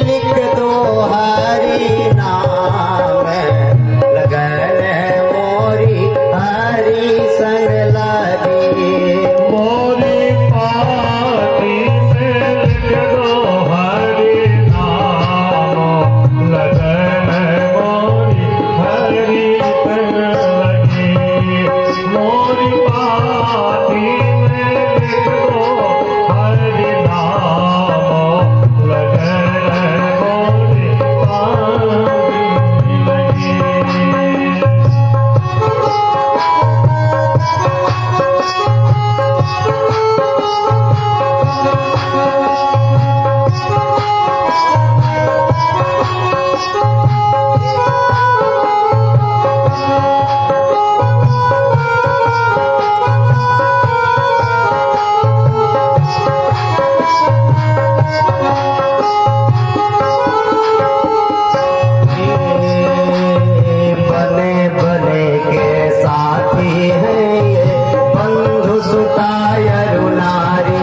लिख दो हरि नाम, लगन मोरी हरि संग लगी। मोरी पाती में लिख दो हरि नाम, लगन मोरी हरि संग लगी। मोरी पाती में लिख दो हरि नाम, लगन मोरी पाती लगी। बने बने के साथी हैं ये बंधु सुतायरु नारी।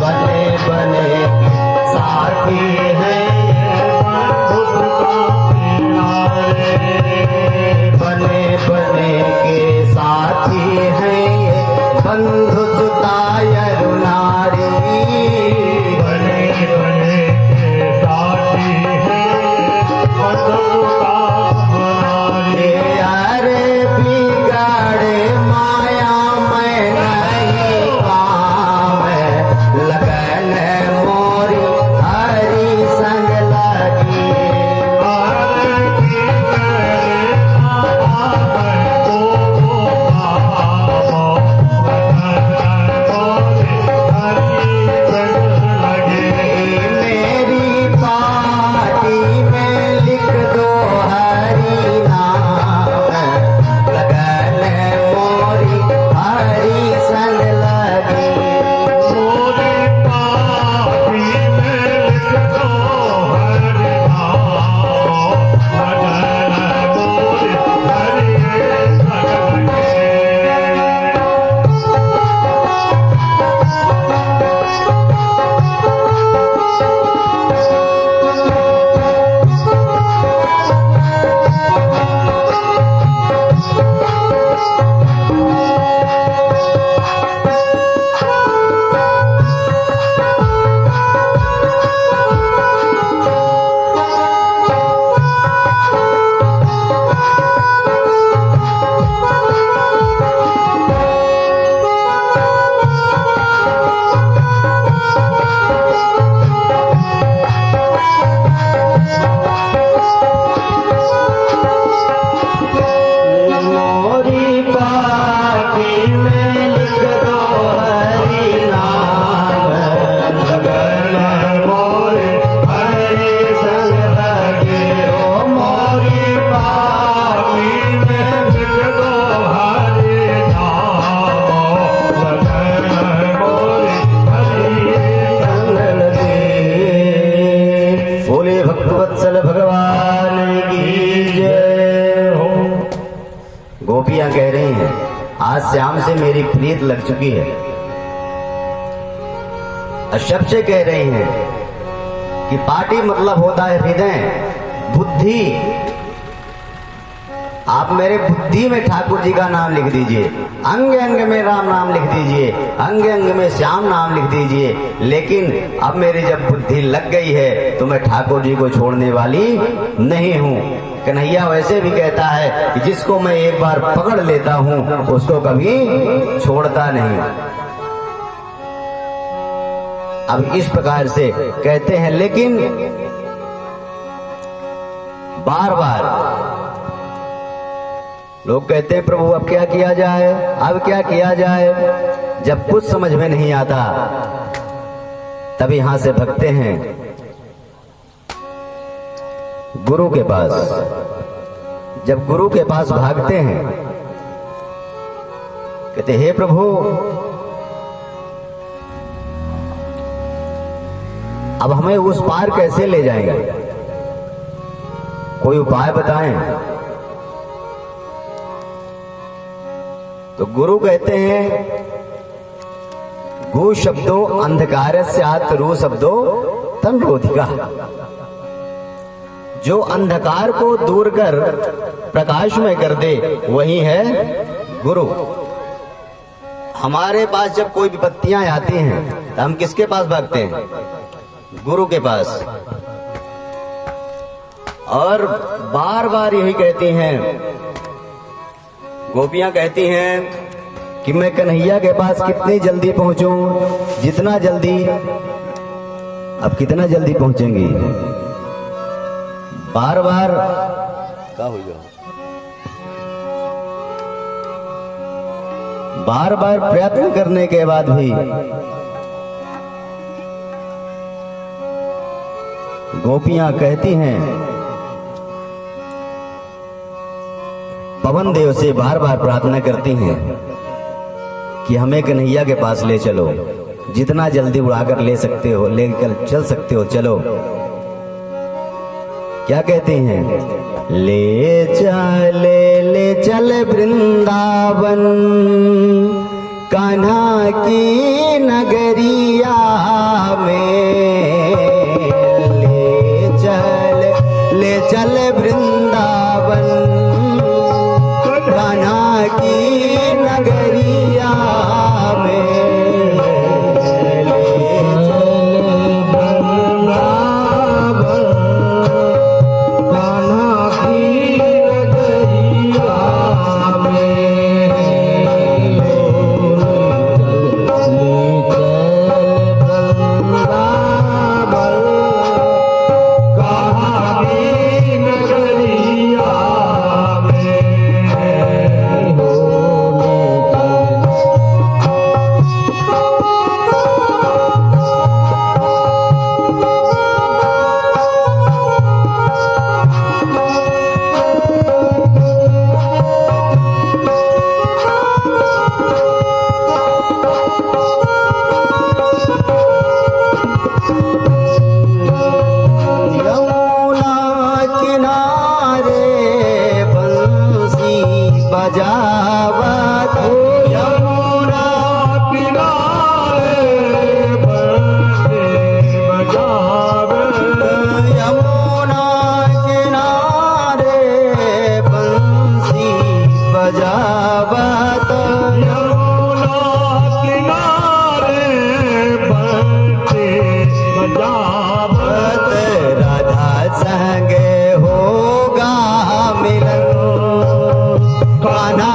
बने बने के साथी हैं ये बंधु सुतायरु नारी। बने बने के साथी हैं ये बंधु सुतायरु नारी। बने बने के साथी हैं बंधु सुतायरु अरे बिगाड़े माया मैं नहीं काम, लगन मोरी हरि संग लगी। मेरी पार्टी में लिख दो हरि नाम, लगन मोरी हरि संग लगी। मोरी पार्टी में लिख दो हरि नाम, लगन मोरी हरि संग लगी। ओ मोरी पार्टी में लिख दो हरि नाम, लगन मोरी हरि संग लगी। बोले भक्तवत्सल भगवान की जय हो। गोपियां कह रही हैं आज श्याम से मेरी प्रीत लग चुकी है। अशब से कह रही हैं कि पाटी मतलब होता है हृदय, बुद्धि। आप मेरे बुद्धि में ठाकुर जी का नाम लिख दीजिए, अंग अंग में राम नाम लिख दीजिए, अंग अंग में श्याम नाम लिख दीजिए। लेकिन अब मेरी जब बुद्धि लग गई है तो मैं ठाकुर जी को छोड़ने वाली नहीं हूँ। कन्हैया वैसे भी कहता है कि जिसको मैं एक बार पकड़ लेता हूँ उसको कभी छोड़ता नहीं। अब इस प्रकार से कहते हैं, लेकिन बार बार लोग कहते हैं प्रभु अब क्या किया जाए, अब क्या किया जाए। जब कुछ समझ में नहीं आता तब यहां से भगते हैं गुरु के पास। जब गुरु के पास भागते हैं कहते हे प्रभु अब हमें उस पार कैसे ले जाएंगे, कोई उपाय बताएं। तो गुरु कहते हैं गु शब्दो अंधकार स्यात् रू शब्दो पतन रोधिका। जो अंधकार को दूर कर प्रकाशमय कर दे वही है गुरु। हमारे पास जब कोई विपत्तियां आती हैं तो हम किसके पास भागते हैं? गुरु के पास। और बार बार यही कहती हैं गोपियां, कहती हैं कि मैं कन्हैया के पास कितनी जल्दी पहुंचूं, जितना जल्दी। अब कितना जल्दी पहुंचेंगी? बार बार क्या हो गया, बार बार प्रयत्न करने के बाद भी गोपियां कहती हैं, पवन देव से बार बार प्रार्थना करती हैं कि हमें कन्हैया के पास ले चलो, जितना जल्दी उड़ाकर ले सकते हो, लेकर चल सकते हो, चलो। क्या कहती हैं? ले चल वृंदावन, कान्हा की नगरिया में। ले चल वृंदावन, कान्हा की नगरिया में। राधा संग होगा मिलन, कान्हा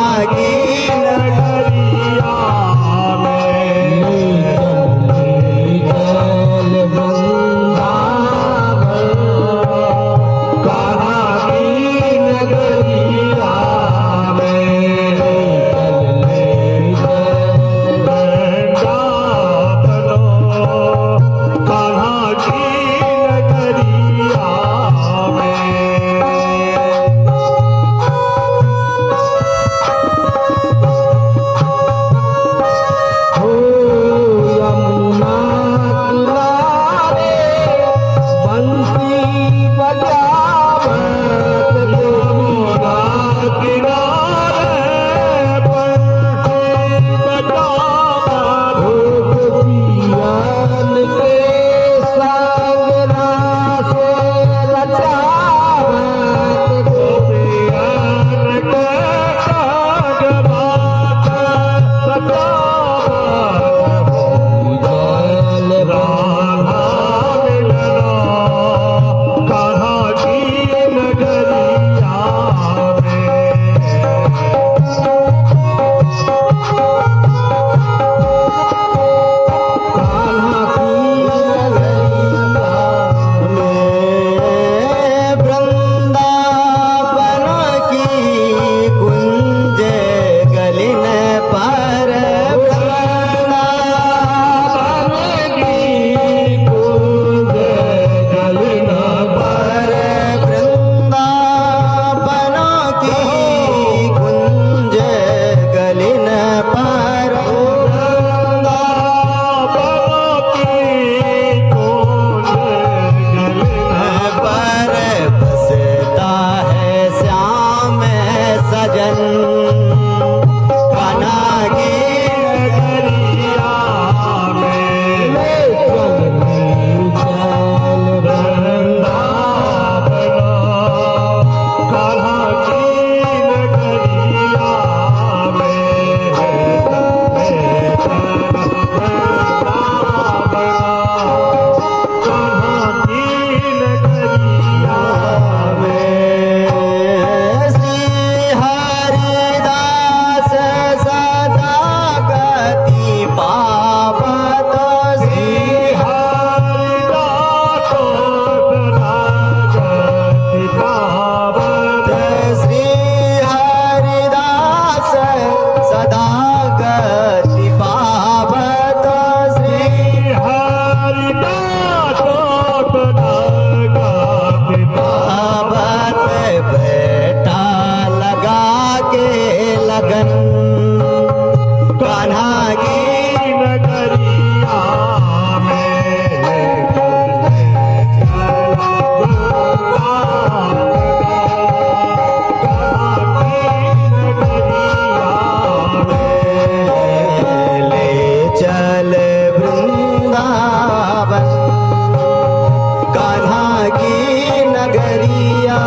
नगरिया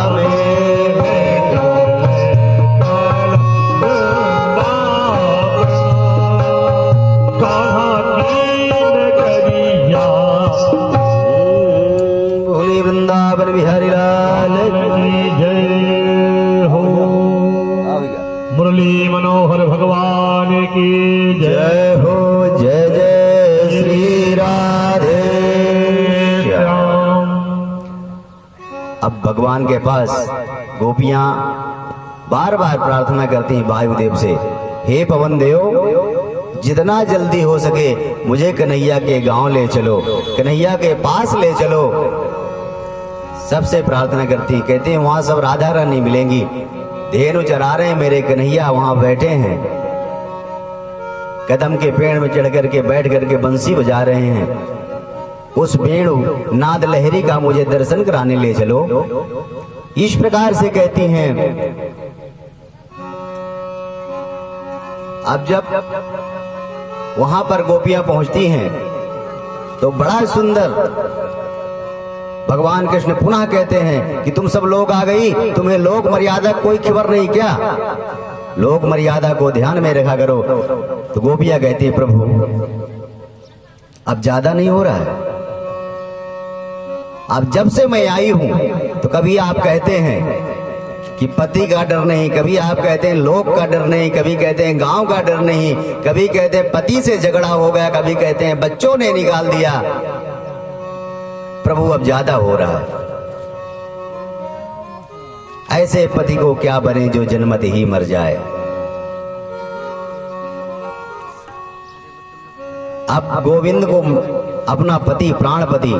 में बोली वृंदावन बिहारी लाल जय हो। मुरली मनोहर भगवान की जय। जय हो। जय जय श्री राधे श्याम। अब भगवान के पास गोपियां बार बार प्रार्थना करती हैं वायुदेव से, हे पवन देव, जितना जल्दी हो सके मुझे कन्हैया के गांव ले चलो, कन्हैया के पास ले चलो। सबसे प्रार्थना करती, कहते हैं वहां सब राधा रानी मिलेंगी, धेनु चरा रहे हैं मेरे कन्हैया वहां बैठे हैं, कदम के पेड़ में चढ़ करके बैठ करके बंसी बजा रहे हैं, उस वेणु नाद लहरी का मुझे दर्शन कराने ले चलो। इस प्रकार से कहती हैं। अब जब वहां पर गोपियां पहुंचती हैं तो बड़ा सुंदर भगवान कृष्ण पुनः कहते हैं कि तुम सब लोग आ गई, तुम्हें लोक मर्यादा कोई खबर नहीं क्या? लोक मर्यादा को ध्यान में रखा करो। तो गोपियां कहती हैं, प्रभु अब ज्यादा नहीं हो रहा है, अब जब से मैं आई हूं तो कभी आप कहते हैं कि पति का डर नहीं, कभी आप कहते हैं लोक का डर नहीं, कभी कहते हैं गांव का डर नहीं, कभी कहते हैं पति से झगड़ा हो गया, कभी कहते हैं बच्चों ने निकाल दिया। प्रभु अब ज्यादा हो रहा है, ऐसे पति को क्या बने जो जन्मत ही मर जाए। अब गोविंद को अपना पति प्राणपति,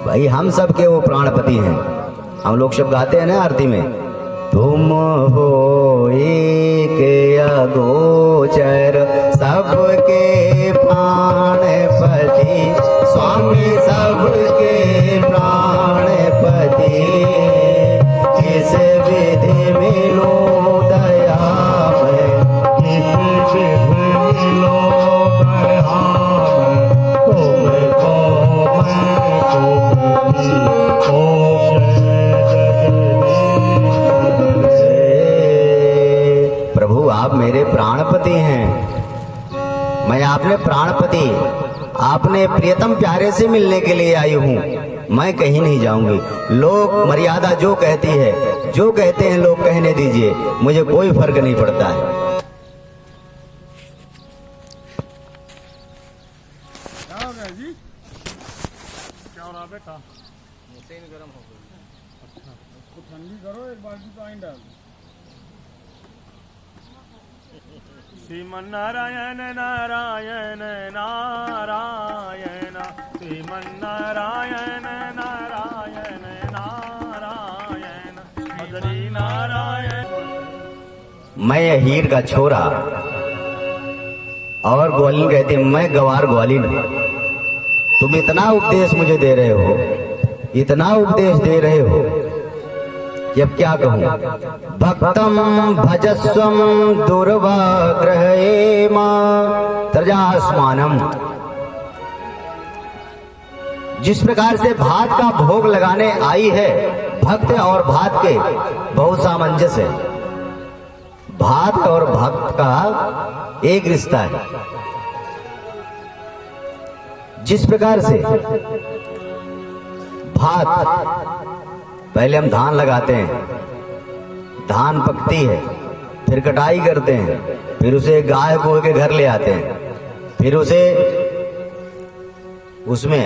भाई हम सब के वो प्राणपति हैं। हम लोग सब गाते हैं ना आरती में, तुम हो एक अगोचर सबके प्राणपति, स्वामी सबके प्राणपति, किस विधि मिलो दया में, किस विधि मिलो दया में, तुमको मैं तुमकी ओम प्रभु आप मेरे प्राणपति हैं, मैं आपने प्राणपति, आपने प्रियतम प्यारे से मिलने के लिए आई हूँ, मैं कहीं नहीं जाऊंगी। लोक मर्यादा जो कहती है, जो कहते हैं लोग कहने दीजिए, मुझे कोई फर्क नहीं पड़ता है। क्या हो गया जी? क्या हो रहा बेटा? मशीन गर्म हो गई। अच्छा, उसको ठंडी करो, एक बाल्टी पानी डाल। श्रीमन नारायण नारायण नारायण, श्रीमन नारायण नारायण नारायण, हरि नारायण। मैं हीर का छोरा और ग्वालिन कहती मैं गवार ग्वालिन। तुम इतना उपदेश मुझे दे रहे हो, इतना उपदेश दे रहे हो कि अब क्या कहूं। भक्तम भजस्वम दुर्वाग्रहेमा त्रजास्मानम। जिस प्रकार से भात का भोग लगाने आई है, भक्त और भात के बहुत सामंजस्य है। भात और भक्त का एक रिश्ता है। जिस प्रकार से भात, पहले हम धान लगाते हैं, धान पकती है, फिर कटाई करते हैं, फिर उसे गाय को के घर ले आते हैं, फिर उसे उसमें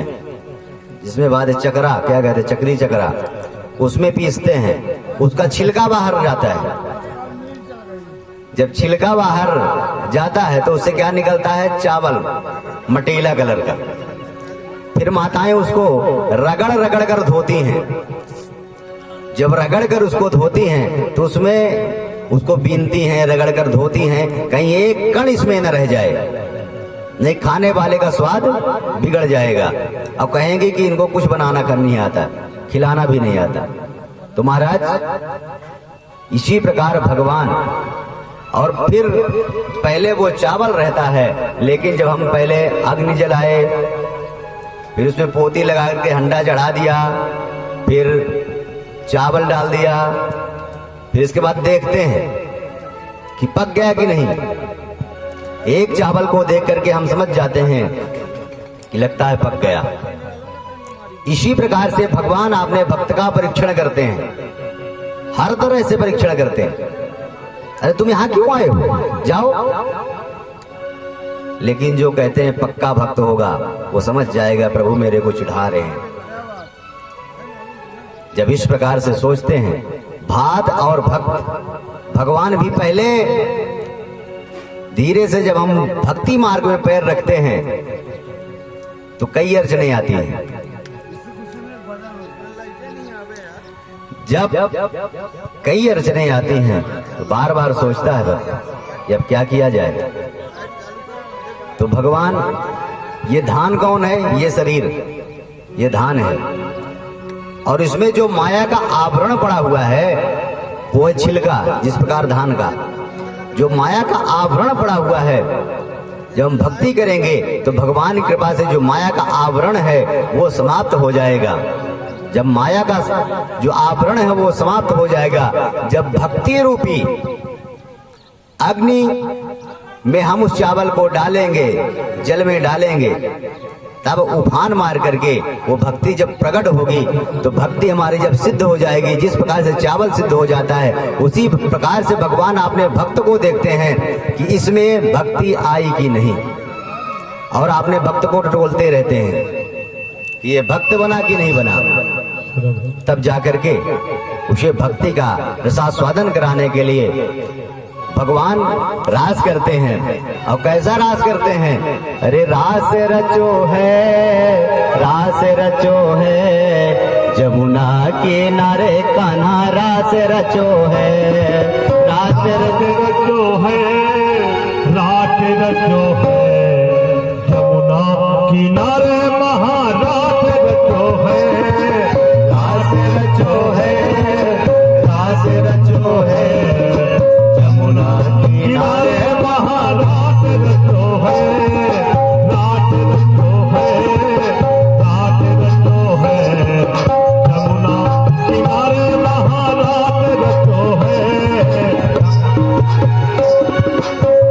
जिसमें बाद चकरा, क्या कहते हैं, चक्री चकरा, उसमें पीसते हैं, उसका छिलका बाहर जाता है। जब छिलका बाहर जाता है तो उससे क्या निकलता है, चावल मटीला कलर का। फिर माताएं उसको रगड़ रगड़ कर धोती हैं। जब रगड़ कर उसको धोती हैं तो उसमें उसको बीनती हैं, रगड़ कर धोती हैं, कहीं एक कण इसमें न रह जाए, नहीं खाने वाले का स्वाद बिगड़ जाएगा। अब कहेंगे कि इनको कुछ बनाना कर नहीं आता, खिलाना भी नहीं आता। तो महाराज इसी प्रकार भगवान, और फिर पहले वो चावल रहता है, लेकिन जब हम पहले अग्नि जलाए, फिर उसमें पोती लगा करके हंडा चढ़ा दिया, फिर चावल डाल दिया, फिर इसके बाद देखते हैं कि पक गया कि नहीं। एक चावल को देख करके हम समझ जाते हैं कि लगता है पक गया। इसी प्रकार से भगवान अपने भक्त का परीक्षण करते हैं, हर तरह से परीक्षण करते हैं। अरे तुम यहां क्यों आए हो, जाओ। लेकिन जो कहते हैं पक्का भक्त होगा वो समझ जाएगा प्रभु मेरे को चिढ़ा रहे हैं। जब इस प्रकार से सोचते हैं, भात और भक्त भगवान भी पहले धीरे से जब हम भक्ति मार्ग में पैर रखते हैं तो कई अड़चने आती हैं। जब कई अड़चने आती हैं तो बार बार सोचता है भक्त अब क्या किया जाए। तो भगवान, ये धान कौन है? ये शरीर, ये धान है, और इसमें जो माया का आवरण पड़ा हुआ है वो है छिलका। जिस प्रकार धान का जो माया का आवरण पड़ा हुआ है, जब हम भक्ति करेंगे तो भगवान की कृपा से जो माया का आवरण है वो समाप्त हो जाएगा। जब माया का जो आवरण है वो समाप्त हो जाएगा, जब भक्ति रूपी अग्नि में हम उस चावल को डालेंगे, जल में डालेंगे, तब उफान मार करके वो भक्ति जब प्रकट होगी तो भक्ति हमारी जब सिद्ध हो जाएगी। जिस प्रकार से चावल सिद्ध हो जाता है उसी प्रकार से भगवान अपने भक्त को देखते हैं कि इसमें भक्ति आई कि नहीं, और अपने भक्त को टटोलते रहते हैं कि ये भक्त बना कि नहीं बना। तब जाकर के उसे भक्ति का रसास्वादन कराने के लिए भगवान रास करते हैं। और कैसा रास करते हैं? अरे रास रचो है, रास रचो है, जमुना किनारे कान्हा रास रचो है, रास रचो है, रात रचो है, जमुना किनारे महारात रचो है, रास रचो है, रास रचो है, किनारे महारात रचो है, रात रचो है, रात रचो है, जमुना किनारे महारात रचो है।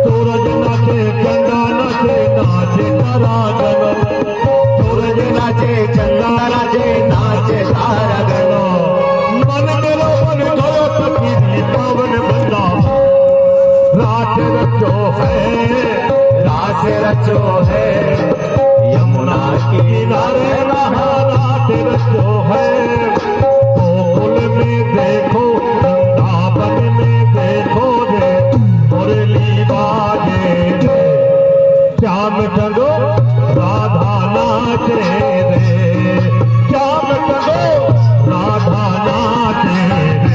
सूरज नाचे चंदा नाचे नाचे तारागण, सूरज नाचे चंदा नाचे नाचे तारागण, मन मेरा मन गयो सखी पावन बंदा, रात रचो है, रास रचो है, यमुना किनारे महारात रचो है। गोकुल में देखो, वृंदावन में देखो रे, मुरली बाजे रे, श्याम चलो राधा नाचे रे, श्याम चलो राधा नाचे रे।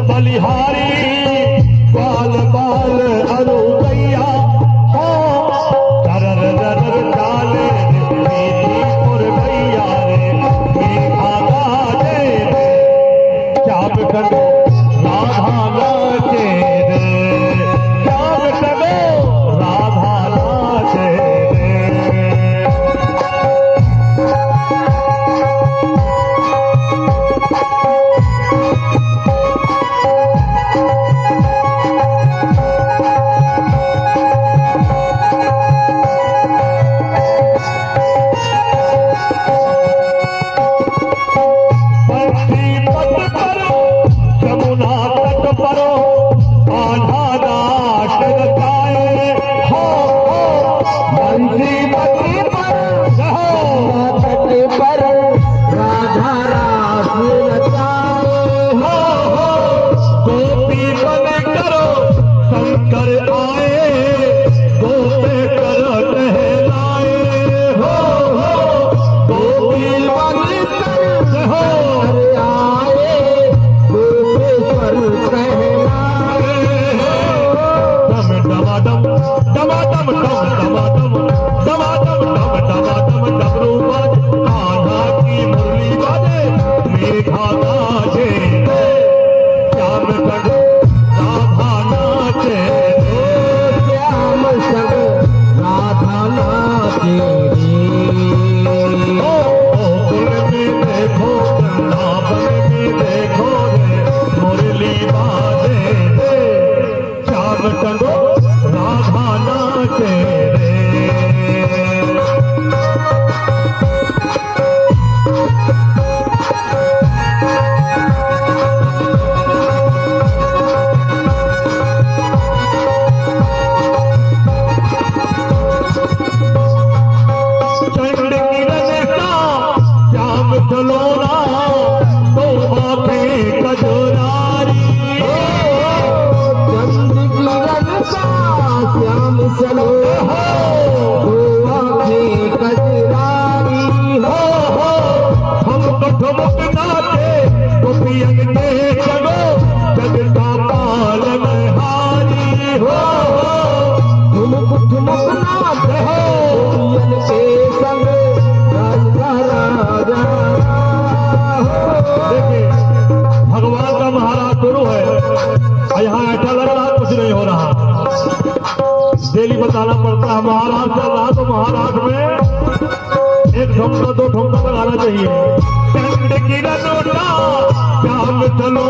बलिहारी बाल बाल अरु गैया हो, दरर दरर डाले पुर भैया रे, भागा दे रे, श्याम करो राधा नाचे रे, श्याम करो राधा नाचे रे। में देखो वृंदावन में देखो रे मुरली बाजे रे श्याम टंगो राधा नाचे रे डेली बताना पड़ता है। महाराज चल रहा तो महाराज में एक ठुमका दो ठुमका लगाना चाहिए। चंड की नोटा श्याम चलो